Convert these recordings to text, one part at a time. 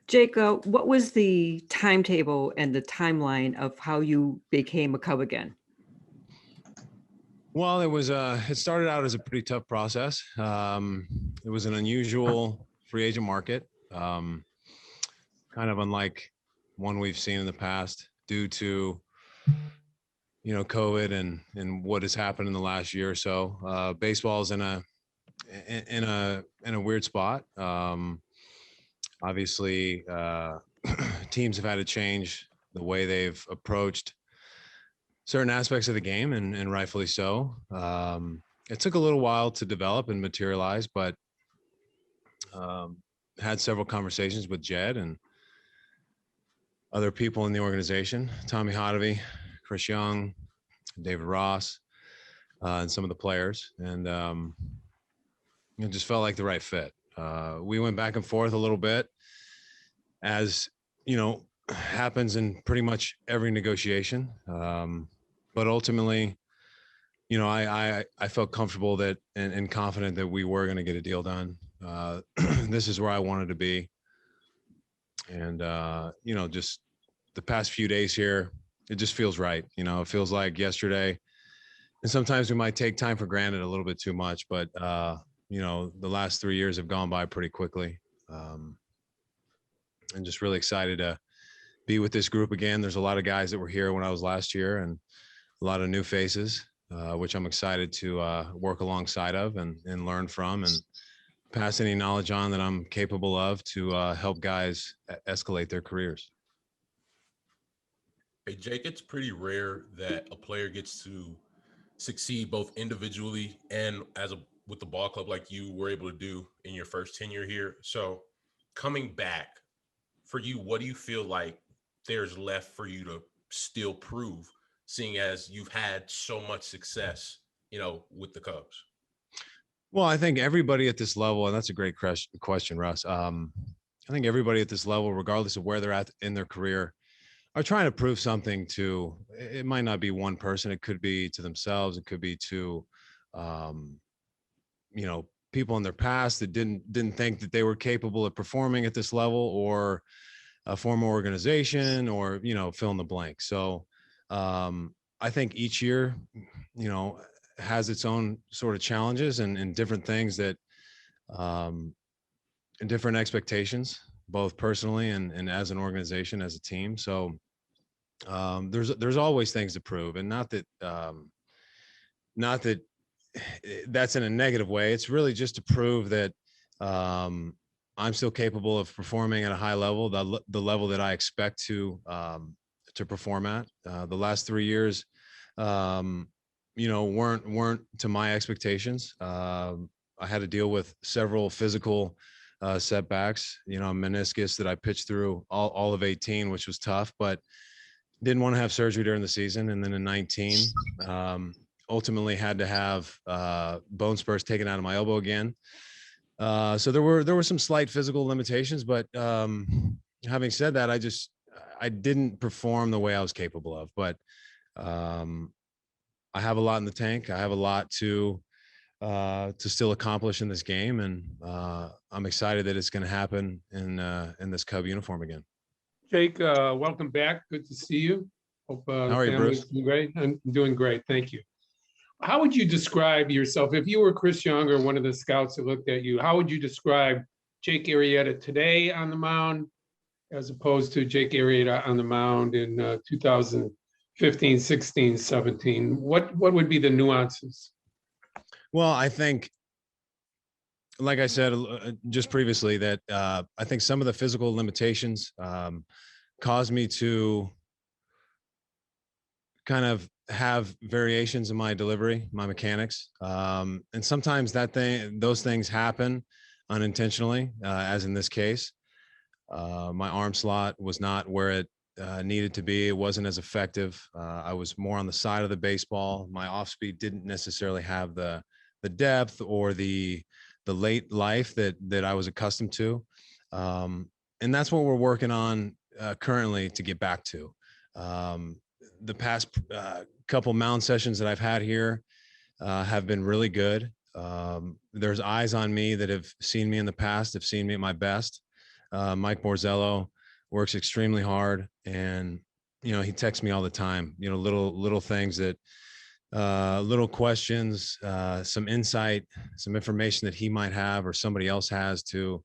Jake, what was the timetable and the timeline of how you became a Cub again? Well, it started out as a pretty tough process. It was an unusual free agent market, kind of unlike one we've seen in the past due to COVID and what has happened in the last year or so. Baseball's in a weird spot. Obviously, teams have had to change the way they've approached certain aspects of the game, and rightfully so. It took a little while to develop and materialize, but had several conversations with Jed and other people in the organization, Tommy Hotovy, Chris Young, David Ross, and some of the players, and it just felt like the right fit. We went back and forth a little bit, as happens in pretty much every negotiation. But ultimately, I felt comfortable that and confident that we were going to get a deal done. This is where I wanted to be. And, just the past few days here, it just feels right. It feels like yesterday. And sometimes we might take time for granted a little bit too much, but, the last 3 years have gone by pretty quickly. And just really excited to be with this group again. There's a lot of guys that were here when I was last year and a lot of new faces, which I'm excited to work alongside of and learn from and pass any knowledge on that I'm capable of to help guys escalate their careers. Hey, Jake, it's pretty rare that a player gets to succeed both individually and with the ball club like you were able to do in your first tenure here. So coming back for you, what do you feel like there's left for you to still prove, seeing as you've had so much success, with the Cubs? Well, I think everybody at this level, and that's a great question, Russ. I think everybody at this level, regardless of where they're at in their career, are trying to prove something to, it might not be one person. It could be to themselves. It could be to, people in their past that didn't think that they were capable of performing at this level, or a former organization, or, fill in the blank. So I think each year, has its own sort of challenges and different things that, and different expectations, both personally and as an organization, as a team. So there's always things to prove, and not that that's in a negative way. It's really just to prove that I'm still capable of performing at a high level, the level that I expect to perform at. The last 3 years, weren't to my expectations. I had to deal with several physical setbacks, meniscus that I pitched through all of 18, which was tough, but didn't want to have surgery during the season. And then in 19, ultimately had to have bone spurs taken out of my elbow again. So there were some slight physical limitations, but having said that, I didn't perform the way I was capable of, but I have a lot in the tank. I have a lot to still accomplish in this game, and I'm excited that it's going to happen in this Cub uniform again. Jake, welcome back. Good to see you. Hope How are you, Bruce? doing great. I'm doing great. Thank you. How would you describe yourself if you were Chris Young or one of the scouts that looked at you? How would you describe Jake Arrieta today on the mound, as opposed to Jake Arrieta on the mound in 2015, 16, 17? What would be the nuances? Well, I think, like I said just previously, that I think some of the physical limitations caused me to kind of have variations in my delivery, my mechanics. And sometimes those things happen unintentionally, as in this case. My arm slot was not where it needed to be. It wasn't as effective. I was more on the side of the baseball. My off speed didn't necessarily have the depth or the late life that I was accustomed to. And that's what we're working on currently to get back to. The past couple mound sessions that I've had here have been really good. There's eyes on me that have seen me in the past, have seen me at my best. Mike Borzello works extremely hard, and he texts me all the time. Little things that, little questions, some insight, some information that he might have or somebody else has to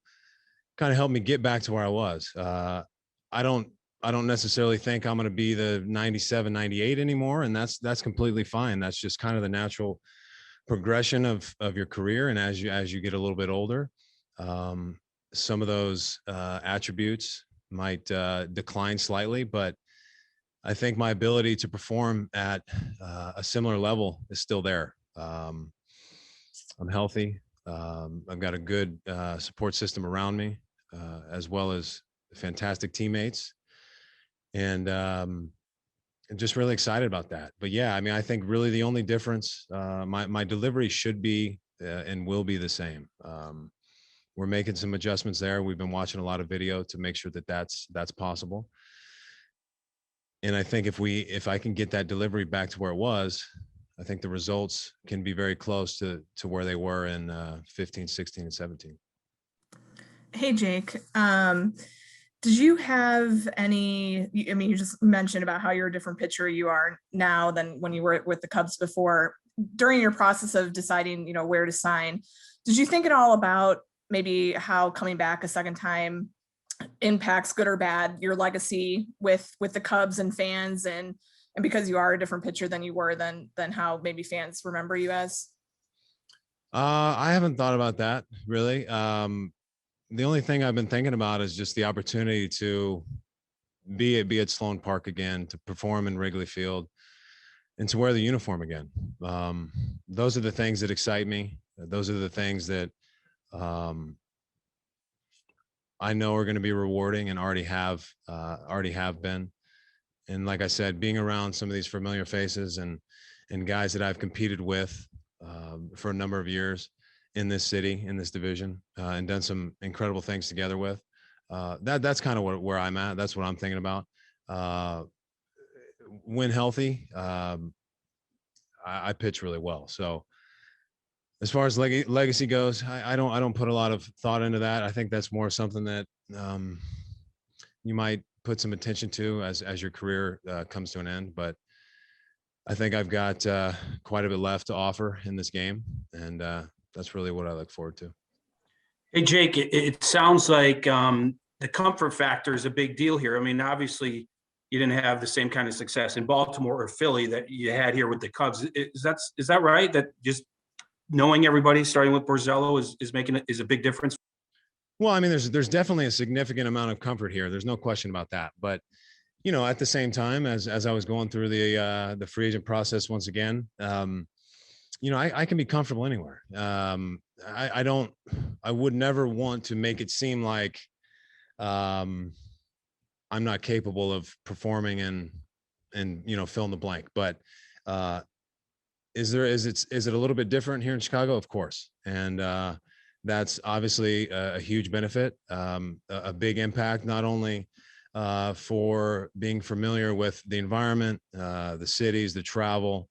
kind of help me get back to where I was. I don't necessarily think I'm going to be the 97, 98 anymore, and that's completely fine. That's just kind of the natural progression of your career, and as you get a little bit older, some of those attributes might decline slightly, but I think my ability to perform at a similar level is still there. I'm healthy. I've got a good support system around me, as well as fantastic teammates, and I'm just really excited about that. But yeah, I mean, I think really the only difference, my delivery should be and will be the same. We're making some adjustments there. We've been watching a lot of video to make sure that that's possible. And I think if I can get that delivery back to where it was, I think the results can be very close to where they were in 15, 16, and 17. Hey, Jake. Did you have any, I mean, you just mentioned about how you're a different pitcher you are now than when you were with the Cubs before. During your process of deciding, where to sign, did you think at all about maybe how coming back a second time impacts, good or bad, your legacy with the Cubs and fans, and because you are a different pitcher than you were than how maybe fans remember you as? I haven't thought about that really. The only thing I've been thinking about is just the opportunity to be at Sloan Park again, to perform in Wrigley Field, and to wear the uniform again. Those are the things that excite me. Those are the things that I know are going to be rewarding and already have been. And like I said, being around some of these familiar faces and guys that I've competed with for a number of years in this city, in this division, and done some incredible things together with. That's kind of where I'm at. That's what I'm thinking about. When healthy, I pitch really well. So as far as legacy goes, I don't put a lot of thought into that. I think that's more something that you might put some attention to as your career comes to an end. But I think I've got quite a bit left to offer in this game, and that's really what I look forward to. Hey, Jake, it sounds like the comfort factor is a big deal here. I mean, obviously, you didn't have the same kind of success in Baltimore or Philly that you had here with the Cubs. Is that right? That just knowing everybody, starting with Borzello, is a big difference? Well, I mean, there's definitely a significant amount of comfort here. There's no question about that. But at the same time, as I was going through the free agent process once again, I can be comfortable anywhere. I would never want to make it seem like I'm not capable of performing and fill in the blank. But is it a little bit different here in Chicago? Of course. And that's obviously a huge benefit, a big impact, not only for being familiar with the environment, the cities, the travel,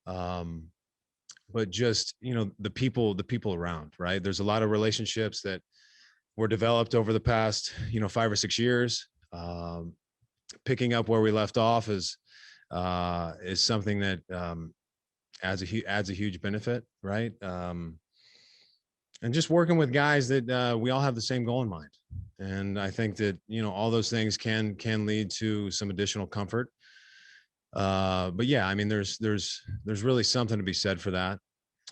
but just, the people around, right? There's a lot of relationships that were developed over the past, 5 or 6 years. Picking up where we left off is something that adds a huge benefit, right? And just working with guys that we all have the same goal in mind. And I think that, all those things can lead to some additional comfort. But yeah, I mean, there's really something to be said for that.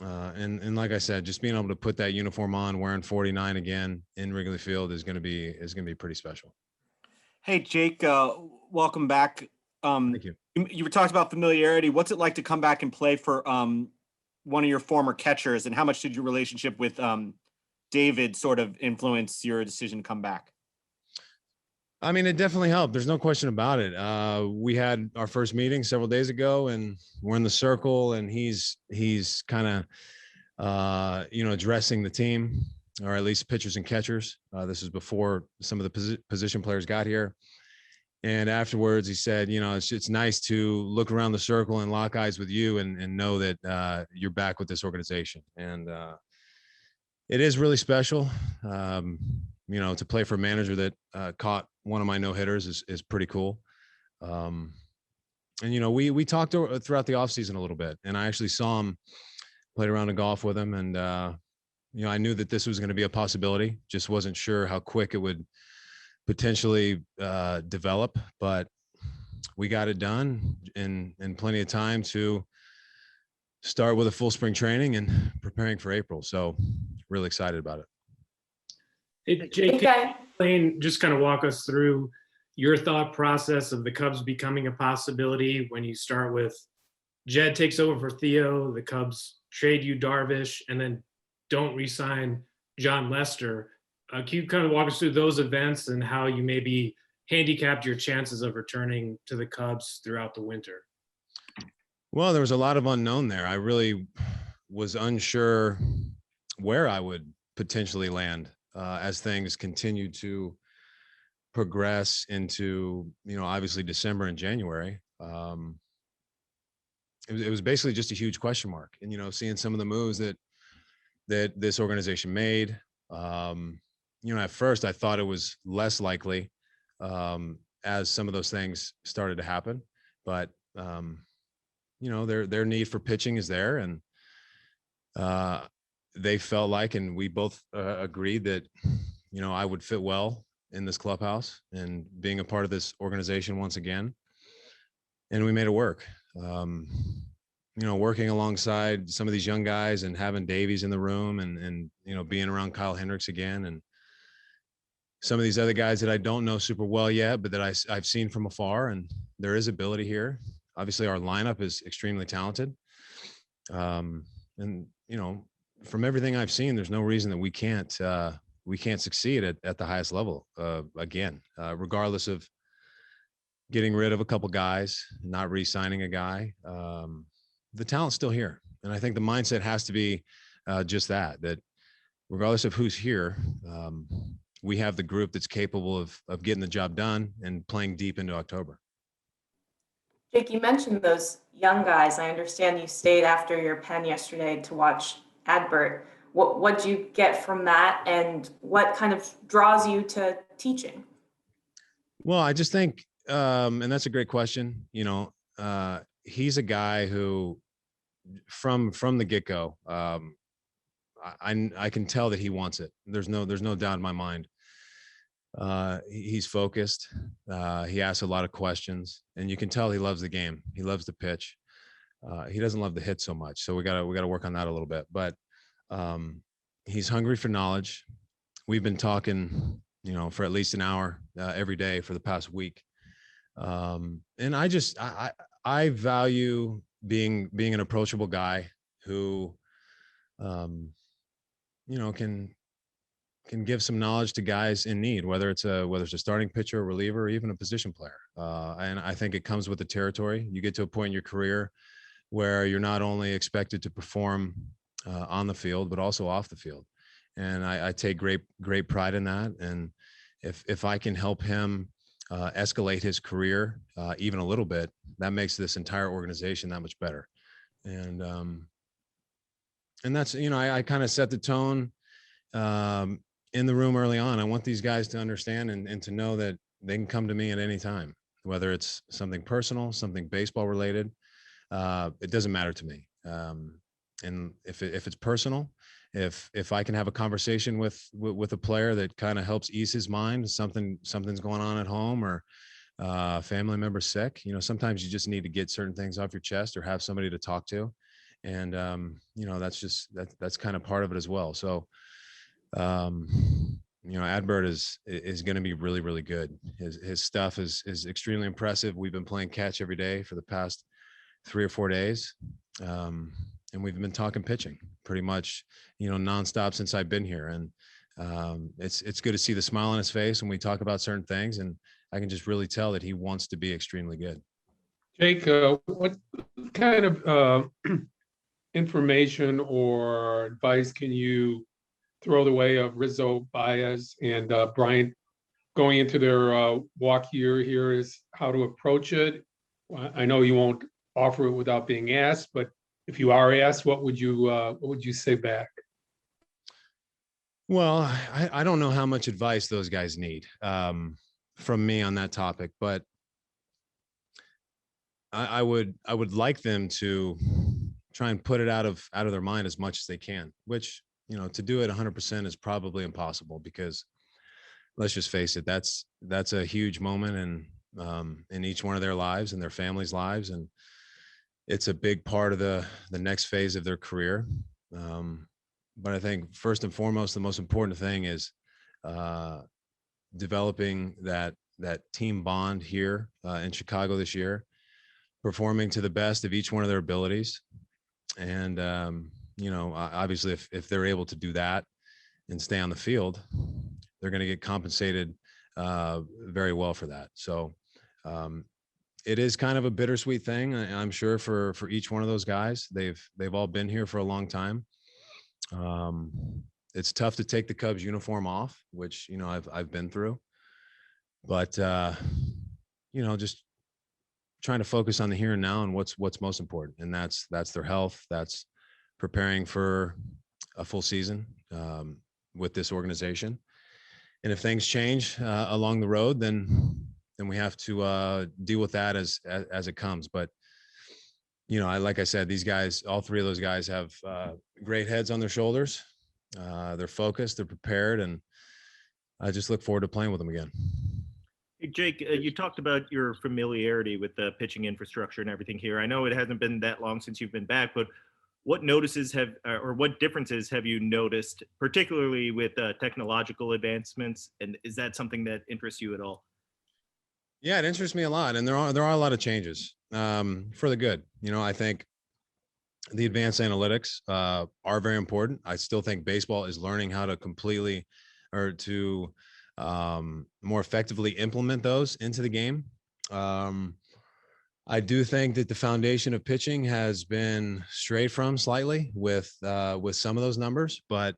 And like I said, just being able to put that uniform on, wearing 49 again in Wrigley Field is going to be pretty special. Hey, Jake, welcome back. Thank you. You were talking about familiarity. What's it like to come back and play for one of your former catchers, and how much did your relationship with David sort of influence your decision to come back? I mean, it definitely helped. There's no question about it. We had our first meeting several days ago, and we're in the circle, and he's kind of, addressing the team, or at least pitchers and catchers. This is before some of the position players got here. And afterwards he said, it's nice to look around the circle and lock eyes with you and know that you're back with this organization. And it is really special. to play for a manager that caught one of my no hitters is pretty cool. And we talked throughout the offseason a little bit, and I actually saw him, played around a golf with him, and I knew that this was going to be a possibility. Just wasn't sure how quick it would potentially develop, but we got it done in plenty of time to start with a full spring training and preparing for April. So really excited about it. Hey, Jake, just kind of walk us through your thought process of the Cubs becoming a possibility when you start with Jed takes over for Theo, the Cubs trade you Darvish, and then don't re-sign John Lester. Can you kind of walk us through those events and how you maybe handicapped your chances of returning to the Cubs throughout the winter? Well, there was a lot of unknown there. I really was unsure where I would potentially land as things continued to progress into, obviously December and January. It was basically just a huge question mark. And, seeing some of the moves that this organization made, at first I thought it was less likely as some of those things started to happen, but their need for pitching is there, and they felt like, and we both agreed that, I would fit well in this clubhouse and being a part of this organization once again. And we made it work. Working alongside some of these young guys and having Davies in the room and being around Kyle Hendricks again, and some of these other guys that I don't know super well yet, but that I've seen from afar, and there is ability here. Obviously our lineup is extremely talented. And, from everything I've seen, there's no reason that we can't succeed at the highest level again, regardless of getting rid of a couple guys, not re-signing a guy. The talent's still here. And I think the mindset has to be just that regardless of who's here, we have the group that's capable of getting the job done and playing deep into October. Jake, you mentioned those young guys. I understand you stayed after your pen yesterday to watch Adbert. What'd you get from that, and what kind of draws you to teaching? Well, I just think, and that's a great question. He's a guy who, from the get-go, I can tell that he wants it. There's no doubt in my mind. He's focused. He asks a lot of questions, and you can tell he loves the game. He loves to pitch. He doesn't love the hit so much, so we gotta work on that a little bit. But he's hungry for knowledge. We've been talking, for at least an hour every day for the past week, and I value being an approachable guy who, can give some knowledge to guys in need, whether it's a starting pitcher, a reliever, or even a position player. And I think it comes with the territory. You get to a point in your career where you're not only expected to perform on the field, but also off the field. And I take great pride in that. And if I can help him escalate his career even a little bit, that makes this entire organization that much better. And that's, I kind of set the tone in the room early on. I want these guys to understand and to know that they can come to me at any time, whether it's something personal, something baseball related. It doesn't matter to me. And if it's personal, if I can have a conversation with a player that kind of helps ease his mind, something's going on at home, or family member sick, sometimes you just need to get certain things off your chest or have somebody to talk to. And, that's kind of part of it as well. So, Adbert is going to be really, really good. His stuff is extremely impressive. We've been playing catch every day for the past 3 or 4 days. And we've been talking pitching pretty much, nonstop since I've been here. And it's good to see the smile on his face when we talk about certain things. And I can just really tell that he wants to be extremely good. Jake, what kind of information or advice can you throw the way of Rizzo, Baez, and Bryant going into their walk year here is how to approach it? I know you won't offer it without being asked, but if you are asked, what would you say back? Well, I don't know how much advice those guys need from me on that topic, but I would like them to try and put it out of their mind as much as they can, which, to do it 100% is probably impossible, because let's just face it, that's a huge moment in each one of their lives and their families' lives, and it's a big part of the next phase of their career. But I think first and foremost, the most important thing is developing that team bond here in Chicago this year, performing to the best of each one of their abilities. And, obviously if they're able to do that and stay on the field, they're going to get compensated very well for that. So it is kind of a bittersweet thing, I'm sure, for each one of those guys. They've all been here for a long time. It's tough to take the Cubs uniform off, which, I've been through, but, just trying to focus on the here and now and what's most important. And that's their health. That's preparing for a full season with this organization. And if things change along the road, then we have to deal with that as it comes. But, like I said, these guys, all three of those guys have great heads on their shoulders. They're focused, they're prepared, and I just look forward to playing with them again. Hey, Jake, you talked about your familiarity with the pitching infrastructure and everything here. I know it hasn't been that long since you've been back, but what what differences have you noticed, particularly with technological advancements? And is that something that interests you at all? Yeah, it interests me a lot. And there are a lot of changes for the good. I think the advanced analytics are very important. I still think baseball is learning how to more effectively implement those into the game. I do think that the foundation of pitching has been strayed from slightly with some of those numbers, but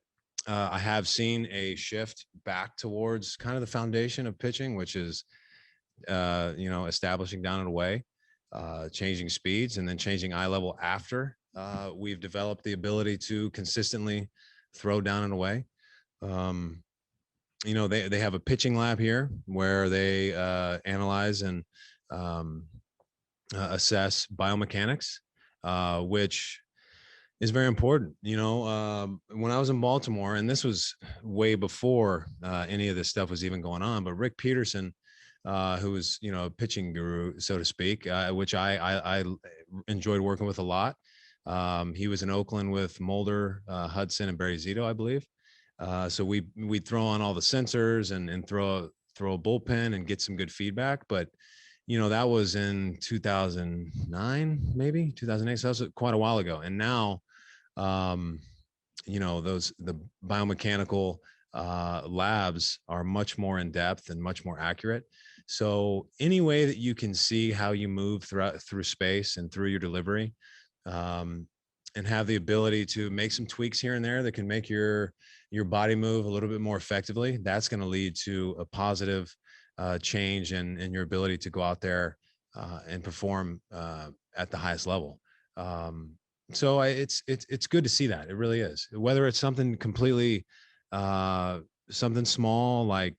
I have seen a shift back towards kind of the foundation of pitching, which is establishing down and away, changing speeds, and then changing eye level after we've developed the ability to consistently throw down and away. They have a pitching lab here where they analyze and assess biomechanics, which is very important. When I was in Baltimore, and this was way before any of this stuff was even going on, but Rick Peterson, who was, a pitching guru, so to speak, which I enjoyed working with a lot. He was in Oakland with Mulder, Hudson, and Barry Zito, I believe. So we'd throw on all the sensors and throw a bullpen and get some good feedback. But, that was in 2009, maybe 2008. So that was quite a while ago. And now, the biomechanical labs are much more in depth and much more accurate. So any way that you can see how you move through space and through your delivery, and have the ability to make some tweaks here and there that can make your body move a little bit more effectively, that's going to lead to a positive change in your ability to go out there and perform at the highest level. So it's good to see that. It really is. Whether it's something completely something small, like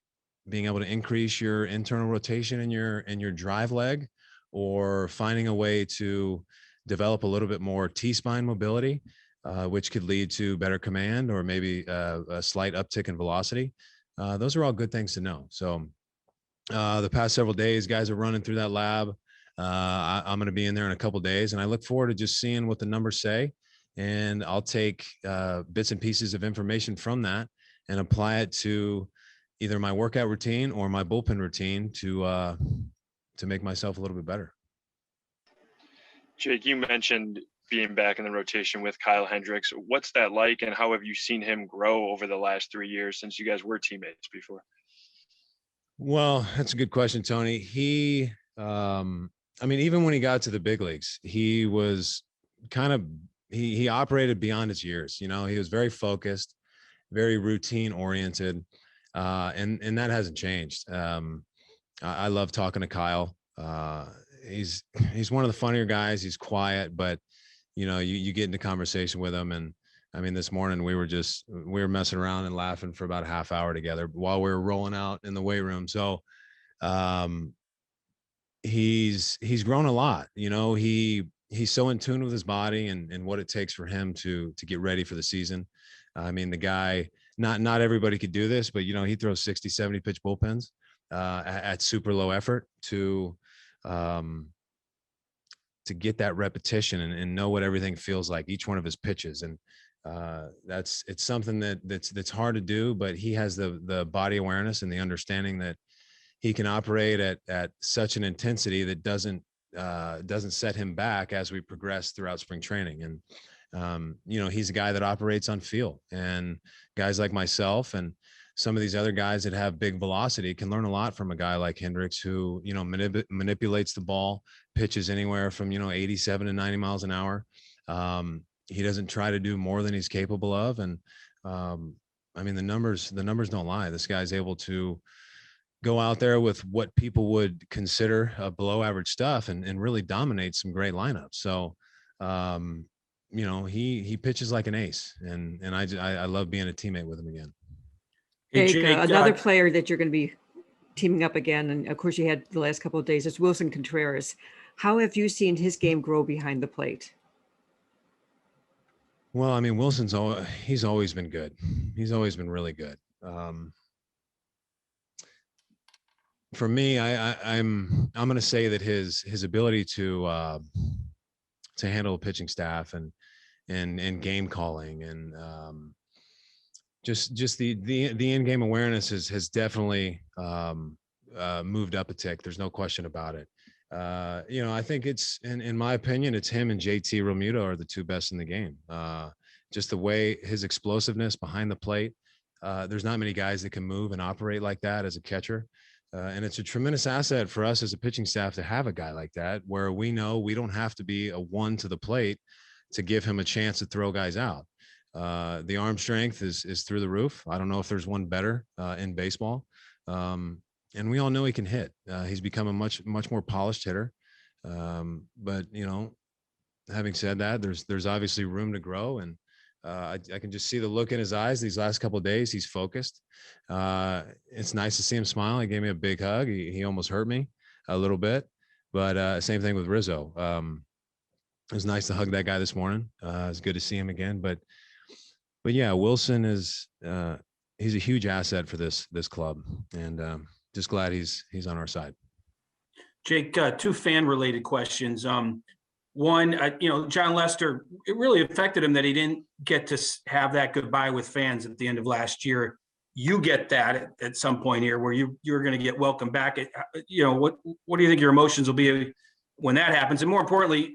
being able to increase your internal rotation in your drive leg, or finding a way to develop a little bit more T-spine mobility, which could lead to better command or maybe a slight uptick in velocity. Those are all good things to know. So the past several days, guys are running through that lab. I'm going to be in there in a couple of days, and I look forward to just seeing what the numbers say. And I'll take bits and pieces of information from that and apply it to either my workout routine or my bullpen routine to make myself a little bit better. Jake, you mentioned being back in the rotation with Kyle Hendricks. What's that like, and how have you seen him grow over the last 3 years since you guys were teammates before? Well, that's a good question, Tony. He, even when he got to the big leagues, he was he operated beyond his years. He was very focused, very routine oriented, and that hasn't changed. I love talking to Kyle. He's one of the funnier guys. He's quiet, but you get into conversation with him, and I mean, this morning we were messing around and laughing for about a half hour together while we were rolling out in the weight room. So he's grown a lot. He's so in tune with his body and what it takes for him to get ready for the season. I mean, the guy, not everybody could do this, but he throws 60, 70 pitch bullpens at super low effort to get that repetition and know what everything feels like, each one of his pitches. And it's something that's hard to do, but he has the body awareness and the understanding that he can operate at such an intensity that doesn't set him back as we progress throughout spring training. And he's a guy that operates on feel, and guys like myself and some of these other guys that have big velocity can learn a lot from a guy like Hendricks, who manipulates the ball, pitches anywhere from 87 to 90 miles an hour. He doesn't try to do more than he's capable of, and I mean, the numbers don't lie. This guy's able to go out there with what people would consider below average stuff and really dominate some great lineups. So he pitches like an ace, and I love being a teammate with him again. Hey, Jake, Jake, another player that you're going to be teaming up again, and of course you had the last couple of days, is Wilson Contreras. How have you seen his game grow behind the plate? Well, I mean, he's always been good. He's always been really good. For me, I'm going to say that his ability to handle a pitching staff and game calling and just the in-game awareness has definitely moved up a tick. There's no question about it. I think it's in my opinion, it's him and JT Realmuto are the two best in the game. Just the way his explosiveness behind the plate. There's not many guys that can move and operate like that as a catcher. And it's a tremendous asset for us as a pitching staff to have a guy like that, where we know we don't have to be a one to the plate to give him a chance to throw guys out. The arm strength is through the roof. I don't know if there's one better in baseball. And we all know he can hit. He's become a much more polished hitter. But having said that, there's obviously room to grow, and I can just see the look in his eyes these last couple of days. He's focused. It's nice to see him smile. He gave me a big hug. He almost hurt me a little bit, but same thing with Rizzo. It was nice to hug that guy this morning. It's good to see him again. But yeah, Wilson is he's a huge asset for this club, and just glad he's on our side. Jake, two fan-related questions. One, John Lester, it really affected him that he didn't get to have that goodbye with fans at the end of last year. You get that at some point here where you're going to get welcomed back. What do you think your emotions will be when that happens? And more importantly,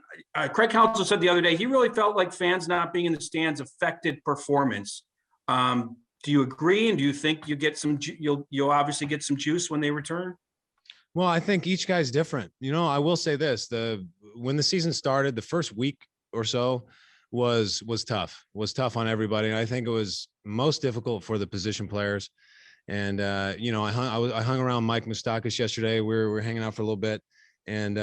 Craig Counsell said the other day, he really felt like fans not being in the stands affected performance. Do you agree? And do you think you'll obviously get some juice when they return? Well, I think each guy's different. I will say this: when the season started, the first week or so was tough on everybody. And I think it was most difficult for the position players. And I hung around Mike Moustakas yesterday. We were hanging out for a little bit, and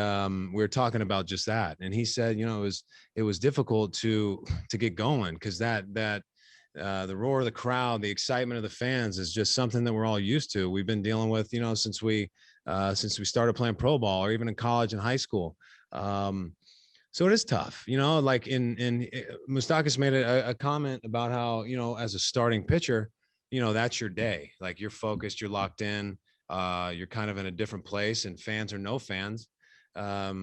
we were talking about just that. And he said, it was difficult to get going because the roar of the crowd, the excitement of the fans is just something that we're all used to. We've been dealing with, since we started playing pro ball, or even in college and high school. So it is tough, like in Moustakas made a comment about how, as a starting pitcher, that's your day. Like, you're focused, you're locked in, you're kind of in a different place, and fans or no fans, for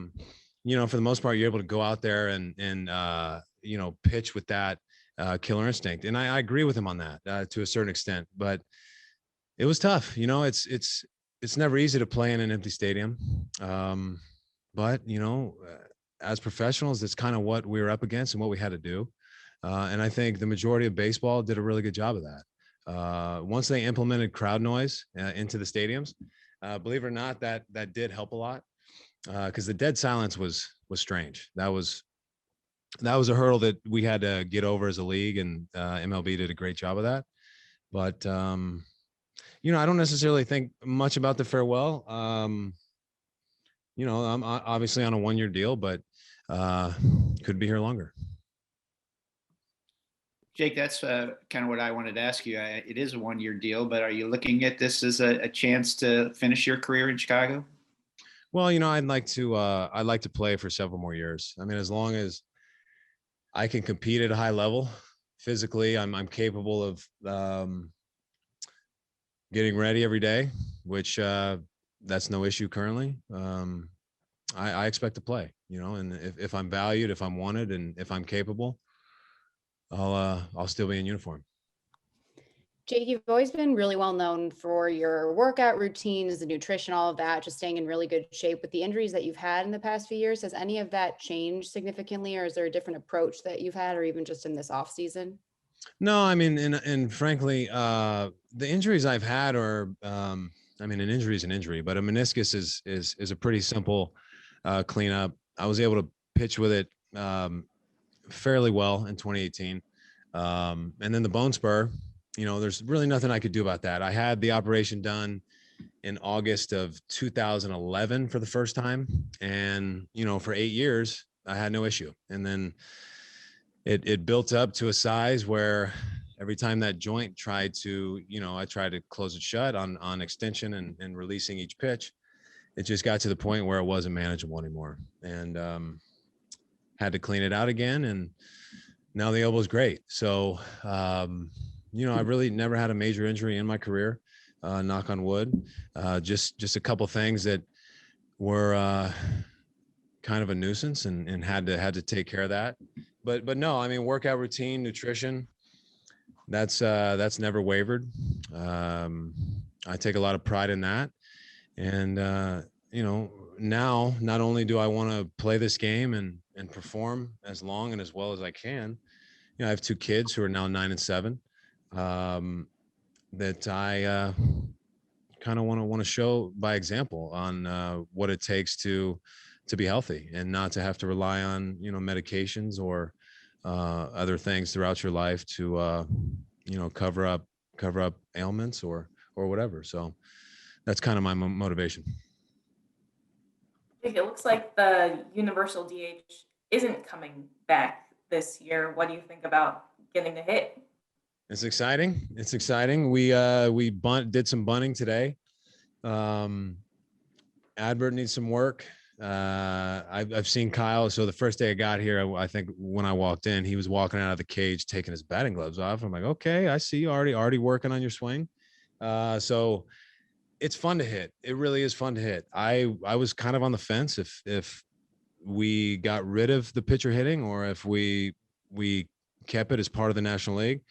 the most part, you're able to go out there and pitch with that killer instinct. And I agree with him on that to a certain extent, but it was tough. It's never easy to play in an empty stadium. But as professionals, that's kind of what we were up against and what we had to do. And I think the majority of baseball did a really good job of that. Once they implemented crowd noise into the stadiums, believe it or not, that did help a lot, because the dead silence was strange. That was a hurdle that we had to get over as a league, and MLB did a great job of that. But I don't necessarily think much about the farewell. I'm obviously on a 1-year deal, but could be here longer. Jake, that's kind of what I wanted to ask you. It is a one-year deal, but are you looking at this as a chance to finish your career in Chicago? Well, I'd like to play for several more years. I mean, as long as I can compete at a high level physically, I'm capable of getting ready every day, which that's no issue currently. I expect to play, and if I'm valued, if I'm wanted, and if I'm capable, I'll still be in uniform. Jake, you've always been really well known for your workout routines, the nutrition, all of that, just staying in really good shape. With the injuries that you've had in the past few years, has any of that changed significantly, or is there a different approach that you've had, or even just in this off season? No, I mean, and frankly, the injuries I've had are, I mean, an injury is an injury, but a meniscus is a pretty simple cleanup. I was able to pitch with it fairly well in 2018, and then the bone spur. There's really nothing I could do about that. I had the operation done in August of 2011 for the first time. And, for 8 years, I had no issue. And then it built up to a size where every time that joint tried to, I tried to close it shut on extension and releasing each pitch, it just got to the point where it wasn't manageable anymore. And had to clean it out again. And now the elbow is great. So, I've really never had a major injury in my career, knock on wood. Just a couple things that were kind of a nuisance and had to take care of that. But no, I mean, workout routine, nutrition, that's never wavered. I take a lot of pride in that. And, now not only do I want to play this game and perform as long and as well as I can, I have 2 kids who are now 9 and 7. That I kind of want to show by example on what it takes to be healthy and not to have to rely on medications or other things throughout your life to cover up ailments or whatever. So that's kind of my motivation. It looks like the universal DH isn't coming back this year. What do you think about getting a hit? It's exciting. It's exciting. We did some bunting today. Adbert needs some work. I've seen Kyle. So the first day I got here, I think when I walked in, he was walking out of the cage, taking his batting gloves off. I'm like, okay, I see you already working on your swing. So it's fun to hit. It really is fun to hit. I was kind of on the fence if we got rid of the pitcher hitting or if we kept it as part of the National League.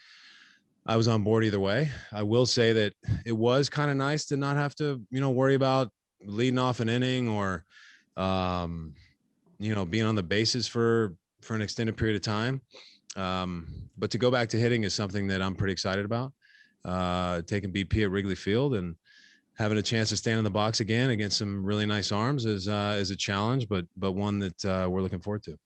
I was on board either way. I will say that it was kind of nice to not have to, worry about leading off an inning or, being on the bases for an extended period of time. But to go back to hitting is something that I'm pretty excited about. Taking BP at Wrigley Field and having a chance to stand in the box again against some really nice arms is a challenge, but one that we're looking forward to.